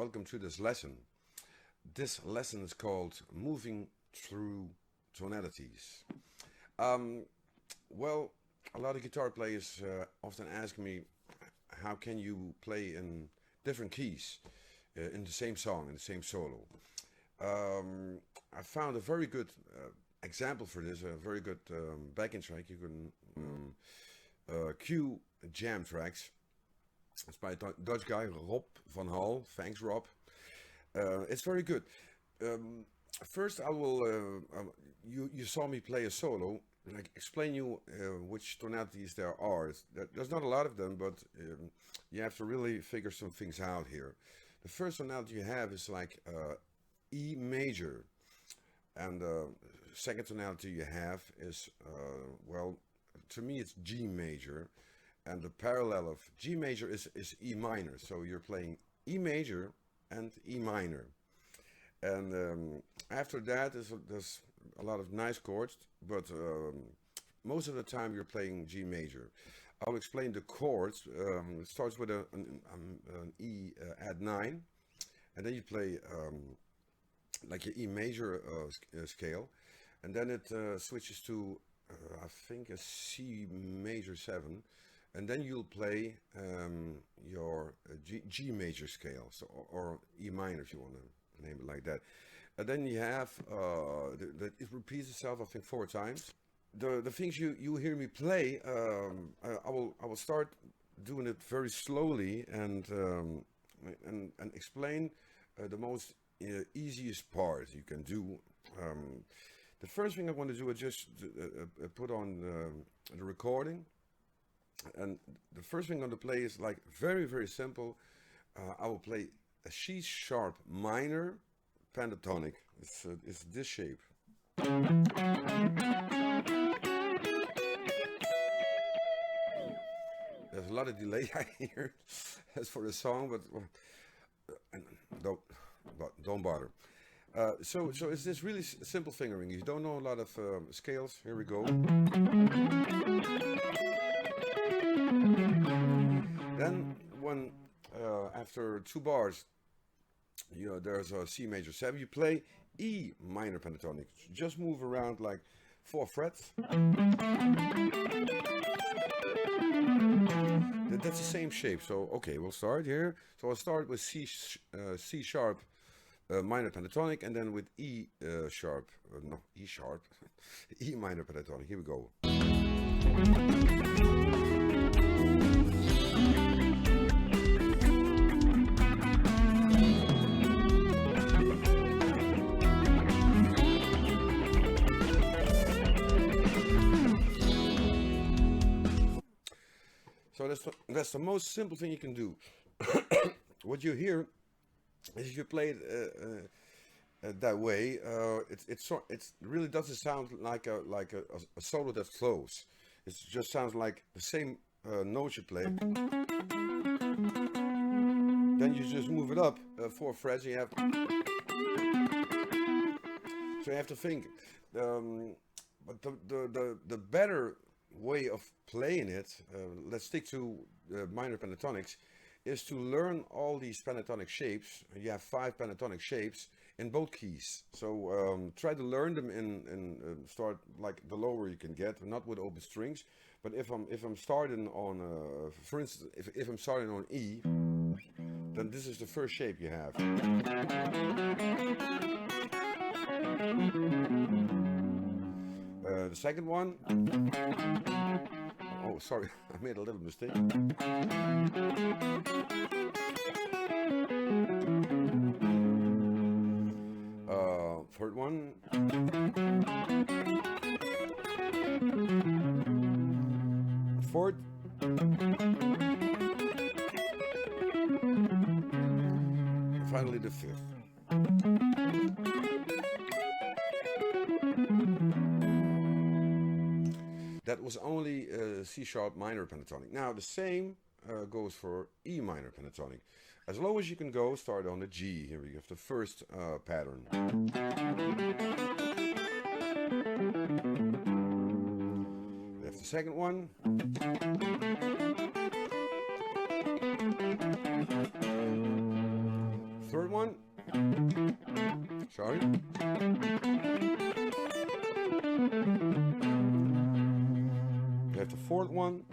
welcome to this lesson. This lesson is called Moving Through Tonalities. Well, a lot of guitar players often ask me, how can you play in different keys in the same song, in the same solo? I found a very good example for this, a very good backing track. You can QJamTracks. It's by a Dutch guy, Rob van Hal. Thanks, Rob. It's very good. First, I will. You saw me play a solo, and I explain you which tonalities there are. There's not a lot of them, but you have to really figure some things out here. The first tonality you have is like E major, and the second tonality you have is well, to me it's G major, and the parallel of G major is E minor. So you're playing E major and E minor, and after that there's a lot of nice chords, but most of the time you're playing G major. I'll explain the chords. It starts with an E add 9, and then you play like your E major scale, and then it switches to I think a C major 7, and then you'll play your G major scale, so or E minor if you want to name it like that. And then you have it repeats itself I think 4 times. The things you hear me play, I will start doing it very slowly and explain the most easiest part you can do. The first thing I want to do is just put on the recording, and the first thing I'm going to play is like very simple. I will play a C sharp minor pentatonic. It's this shape. There's a lot of delay I hear as for the song, but don't bother. So it's this really simple fingering. You don't know a lot of scales. Here we go. Then when after 2 bars, there's a C major 7. You play E minor pentatonic. Just move around like 4 frets. That's the same shape. So okay, we'll start here. So I'll start with C sharp minor pentatonic, and then with E sharp, E sharp, E minor pentatonic. Here we go. So that's the most simple thing you can do. What you hear is if you play it that way, it really doesn't sound like a solo that flows. It just sounds like the same notes you play. Then you just move it up 4 frets. And you have to think. But the better way of playing it, let's stick to minor pentatonics, is to learn all these pentatonic shapes. You have 5 pentatonic shapes in both keys. So try to learn them in start like the lower you can get, not with open strings. But if I'm starting on, for instance, if I'm starting on E, then this is the first shape you have. The second one. Oh, sorry, I made a little mistake. Third one. Fourth. And finally the 5th. That was only C sharp minor pentatonic. Now the same goes for E minor pentatonic. As low as you can go, start on the G. Here we have the first pattern. We have the second one. sorry. You have the fourth one.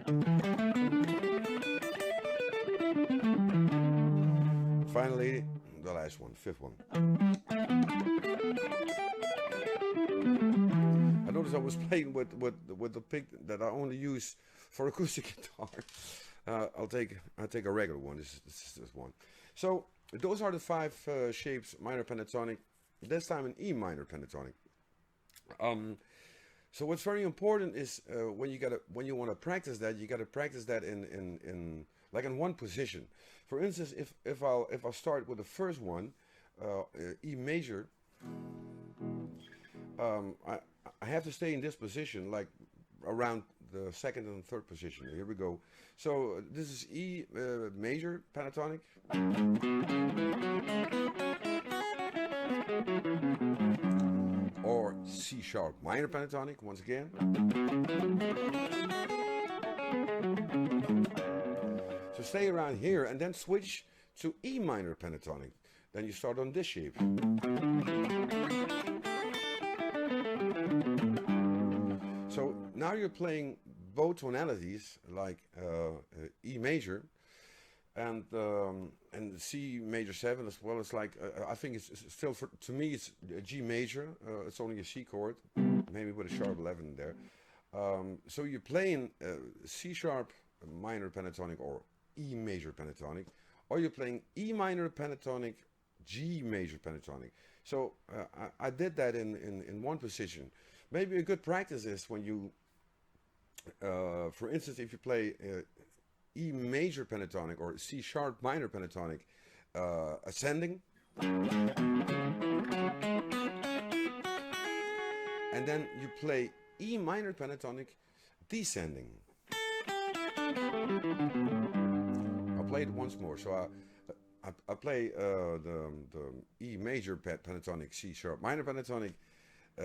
Finally, the last one, fifth one. I noticed I was playing with the pick that I only use for acoustic guitar. I'll take a regular one. This is one. So those are the five shapes: minor pentatonic. This time an E minor pentatonic. So what's very important is when you want to practice that, you gotta practice that in like in one position. For instance, if I start with the first one, E major, I have to stay in this position, like around the second and third position. Here we go. So this is E major pentatonic. Or C sharp minor pentatonic, once again. So stay around here and then switch to E minor pentatonic. Then you start on this shape. So now you're playing both tonalities, like E major and C major 7 as well. It's like I think it's still, to me, it's a G major. It's only a C chord, maybe with a sharp 11 there. So you're playing C sharp minor pentatonic or E major pentatonic, or you're playing E minor pentatonic, G major pentatonic. So I did that in one position. Maybe a good practice is when you, for instance, if you play E major pentatonic or C sharp minor pentatonic ascending, and then you play E minor pentatonic descending. I'll play it once more. So I play the E major pentatonic, C sharp minor pentatonic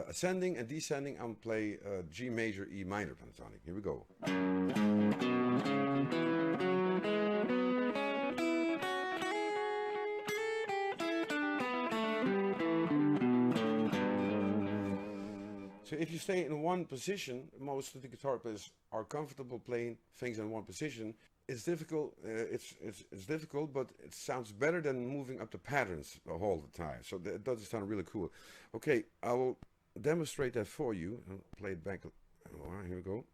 ascending, and descending I'll play G major E minor pentatonic. Here we go. So if you stay in one position, most of the guitar players are comfortable playing things in one position. It's difficult. It's difficult, but it sounds better than moving up the patterns the whole time. So that does sound really cool. Okay, I will demonstrate that for you. I'll play it back. All right, here we go.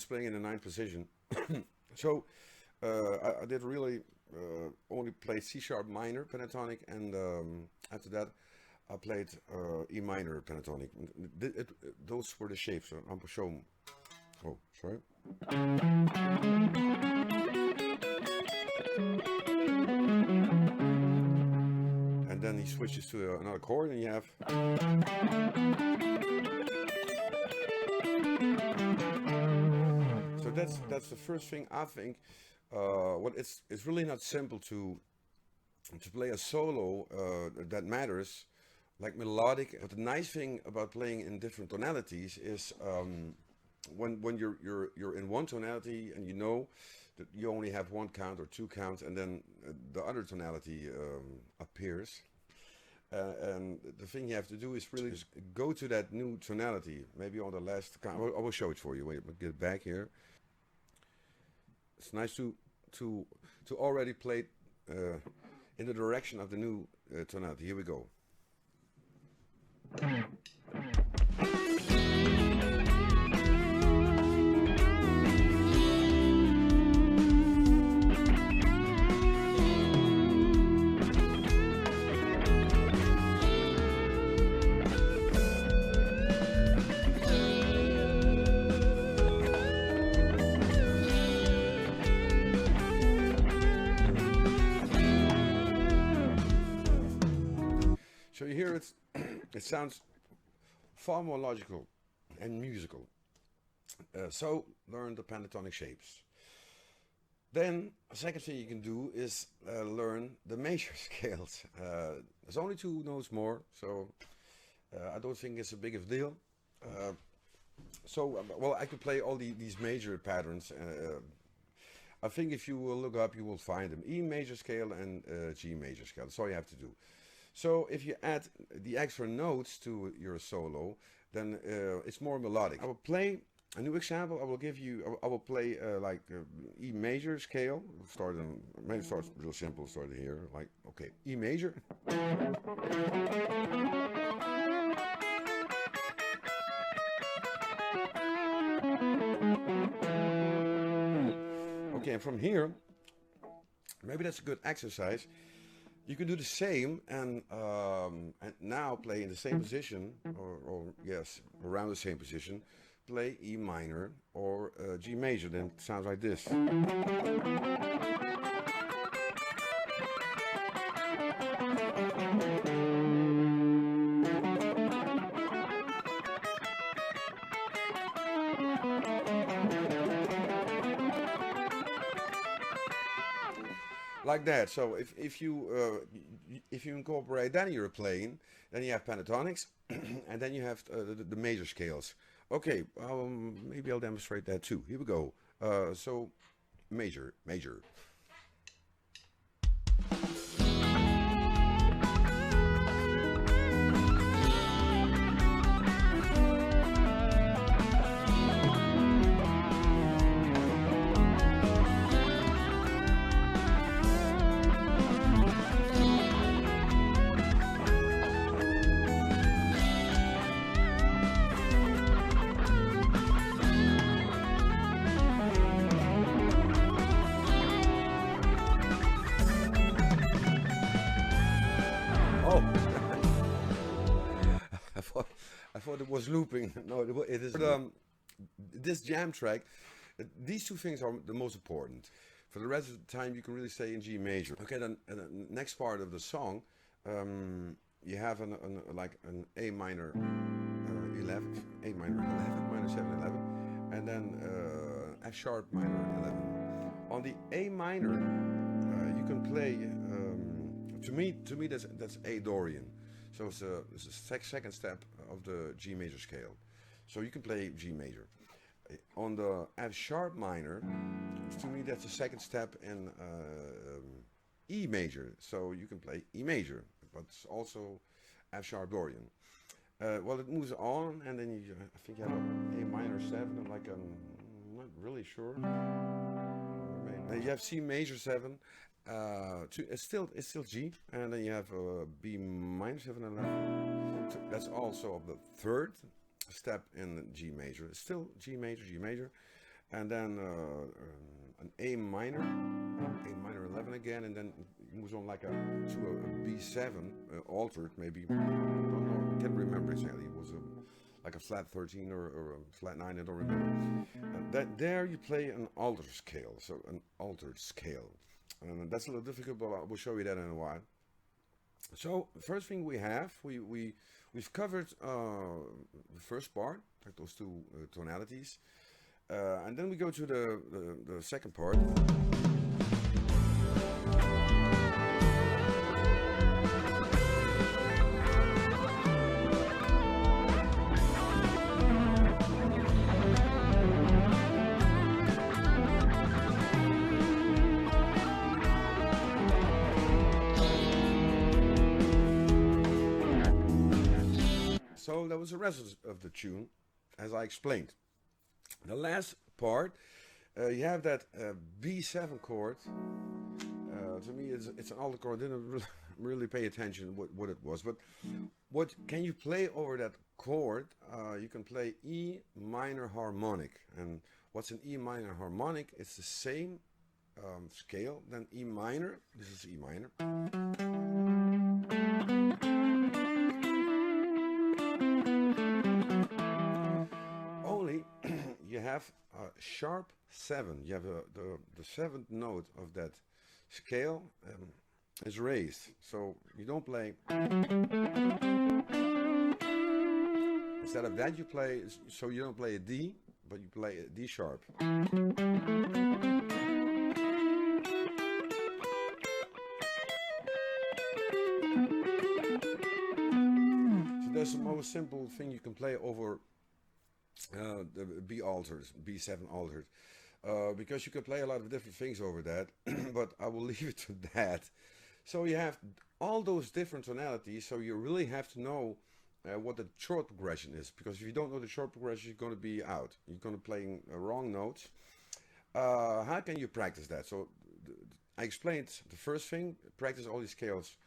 Playing in the ninth position. So I did really only play C sharp minor pentatonic, and after that I played E minor pentatonic. Those were the shapes. I'm show them. Oh, sorry. And then he switches to another chord, and you have. So that's the first thing I think. It's really not simple to play a solo that matters, like melodic. But the nice thing about playing in different tonalities is when you're in one tonality and you know that you only have one count or two counts, and then the other tonality appears. And the thing you have to do is really just go to that new tonality. Maybe on the last count. I will show it for you. Wait, I'll get back here. It's nice to already play in the direction of the new tonality. Here we go. It sounds far more logical and musical. So learn the pentatonic shapes. Then a second thing you can do is learn the major scales. There's only two notes more, so I don't think it's a big of a deal. Well, I could play all these major patterns. I think if you will look up, you will find them. E major scale and G major scale. That's all you have to do. So if you add the extra notes to your solo, then it's more melodic. I will play a new example. I will give you. I will play like E major scale. Maybe start real simple. Start here. Like okay, E major. Okay, and from here, maybe that's a good exercise. You can do the same and now play in the same position, or yes, around the same position. Play E minor or G major. Then it sounds like this. Like that. So if you incorporate that in your playing, then you have pentatonics, and then you have the major scales. Okay, maybe I'll demonstrate that too. Here we go. So major. Oh, I thought it was looping. No, it is. This jam track, these two things are the most important. For the rest of the time, you can really stay in G major. Okay, then the next part of the song, you have like an A minor 11, A minor 11, minor 7, 11, and then F sharp minor 11. On the A minor, you can play. To me, that's A Dorian. So it's the second step of the G major scale. So you can play G major. On the F sharp minor, to me that's the second step in E major. So you can play E major, but it's also F sharp Dorian. Well, it moves on, and then I think you have a minor 7, like I'm not really sure. Then you have C major 7. It's still G, and then you have B minor 7 and 11. So that's also the third step in G major. It's still G major, and then an A minor 11 again, and then it moves on like to a B7 altered maybe. I don't know, I can't remember exactly. It was like a flat 13 or a flat 9. I don't remember. There you play an altered scale, so an altered scale. And that's a little difficult, but I will show you that in a while. So the first thing we have, we've covered the first part, like those two tonalities, and then we go to the second part. So that was the rest of the tune, as I explained. The last part, you have that B7 chord. To me, it's an altered chord. I didn't really pay attention what it was, but what can you play over that chord? You can play E minor harmonic, and what's an E minor harmonic? It's the same scale than E minor. This is E minor. You have a sharp 7. You have the seventh note of that scale is raised. So you don't play. Instead of that, you play, so you don't play a D, but you play a D sharp. So that's the most simple thing you can play over the B alters, B7 altered. Because you can play a lot of different things over that, but I will leave it to that. So you have all those different tonalities, so you really have to know what the chord progression is, because if you don't know the chord progression, you're going to be out. You're going to play wrong notes. How can you practice that? So I explained the first thing: practice all these scales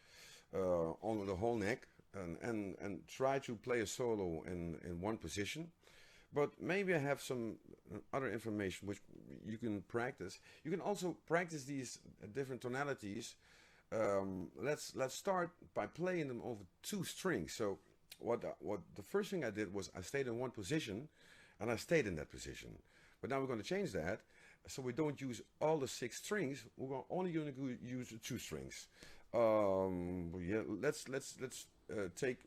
on the whole neck, and try to play a solo in one position. But maybe I have some other information which you can practice. You can also practice these different tonalities. Let's start by playing them over two strings. So what the first thing I did was I stayed in one position, and I stayed in that position. But now we're going to change that, so we don't use all the 6 strings. We're only going to use 2 strings. Yeah, let's take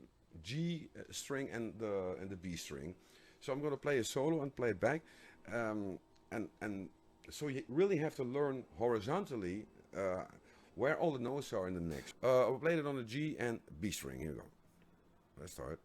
G string and the B string. So I'm going to play a solo and play it back, and so you really have to learn horizontally where all the notes are in the neck. I'll play it on the G and B string. Here we go. Let's start.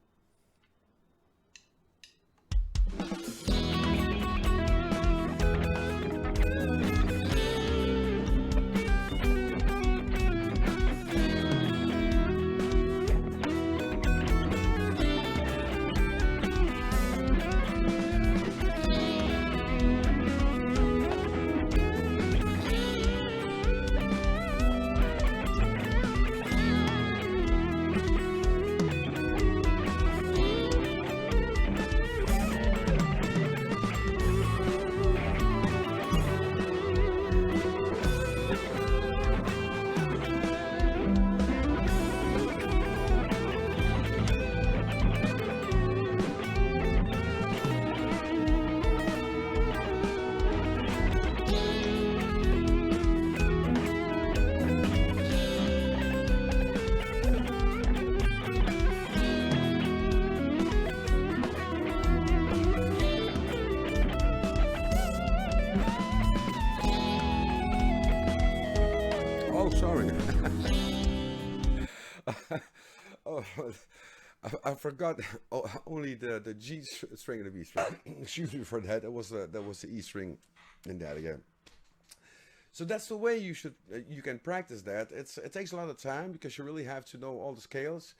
Sorry. Oh, I forgot only the G string and the B string. Excuse me for that. That was the E string in that again. So that's the way you can practice that. It takes a lot of time because you really have to know all the scales.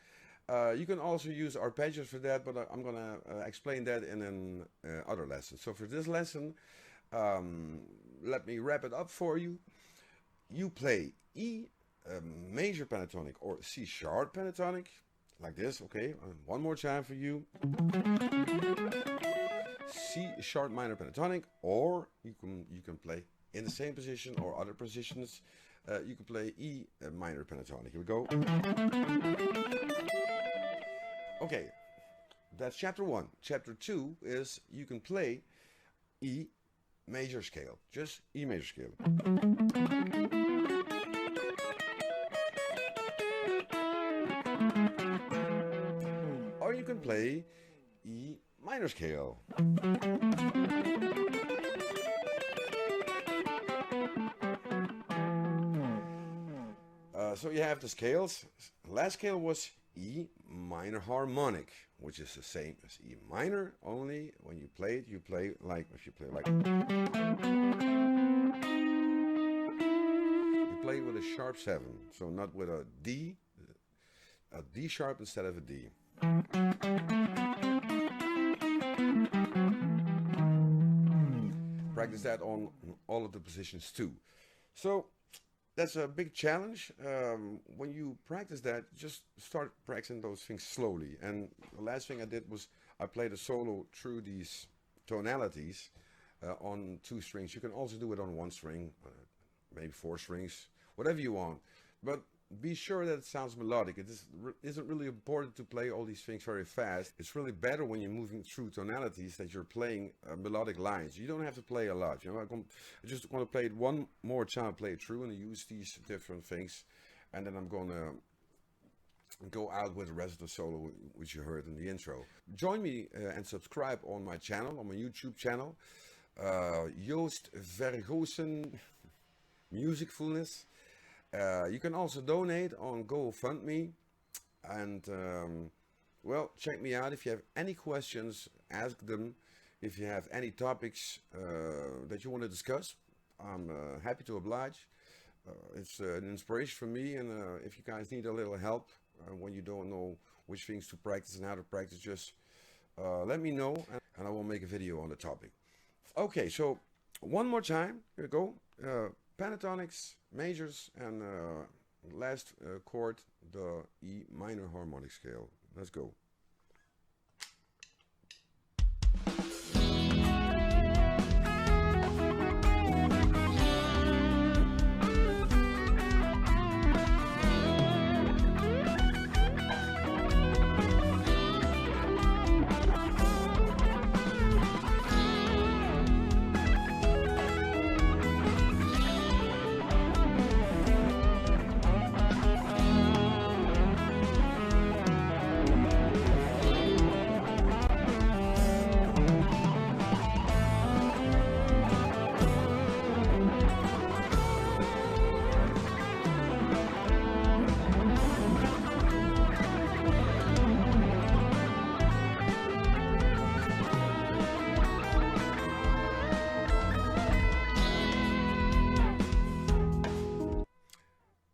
You can also use arpeggios for that, but I'm gonna explain that in an other lesson. So for this lesson, let me wrap it up for you. You play E major pentatonic or C sharp pentatonic, like this. Okay, one more time for you. C sharp minor pentatonic, or you can play in the same position or other positions. You can play E minor pentatonic. Here we go. Okay, that's chapter 1. Chapter 2 is you can play E major scale, just E major scale. Or you can play E minor scale. So you have the scales. Last scale was E minor harmonic, which is the same as E minor, only when you play it, you play like, if you play like, you play with a sharp 7, so not with a D sharp instead of a D. Practice that on all of the positions too. So that's a big challenge. When you practice that, just start practicing those things slowly. And the last thing I did was I played a solo through these tonalities on 2 strings. You can also do it on 1 string, maybe 4 strings, whatever you want. But be sure that it sounds melodic. It isn't really important to play all these things very fast. It's really better when you're moving through tonalities that you're playing melodic lines. You don't have to play a lot. You know, I just want to play it one more time, play it through, and use these different things, and then I'm gonna and go out with the rest of the solo which you heard in the intro. Join me and subscribe on my channel, on my YouTube channel. Joost Vergoossen Musicfulness. You can also donate on GoFundMe. And well, check me out. If you have any questions, ask them. If you have any topics that you want to discuss, I'm happy to oblige. It's an inspiration for me, and if you guys need a little help when you don't know which things to practice and how to practice, just let me know, and I will make a video on the topic. Okay, so one more time. Here we go. Pentatonics, majors, and last chord, the E minor harmonic scale. Let's go.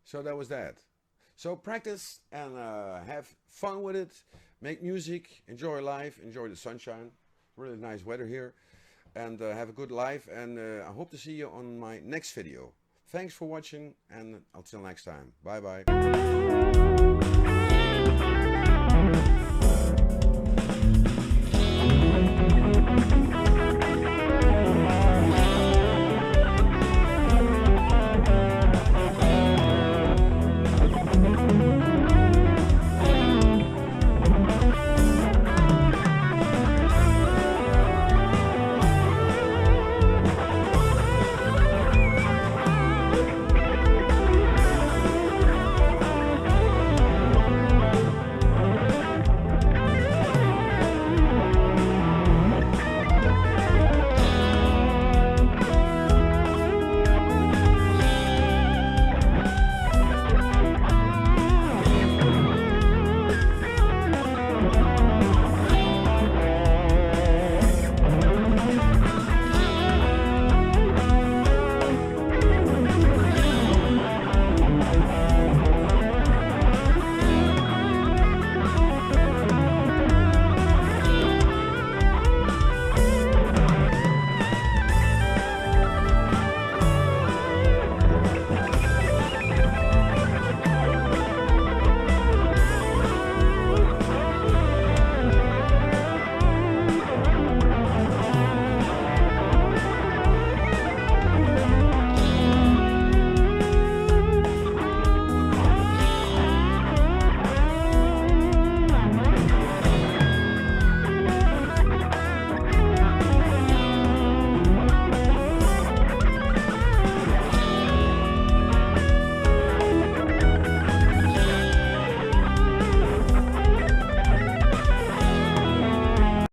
So that was that. So practice and have fun with it. Make music, enjoy life, enjoy the sunshine. Really nice weather here. And have a good life. And I hope to see you on my next video. Thanks for watching, and until next time. Bye bye.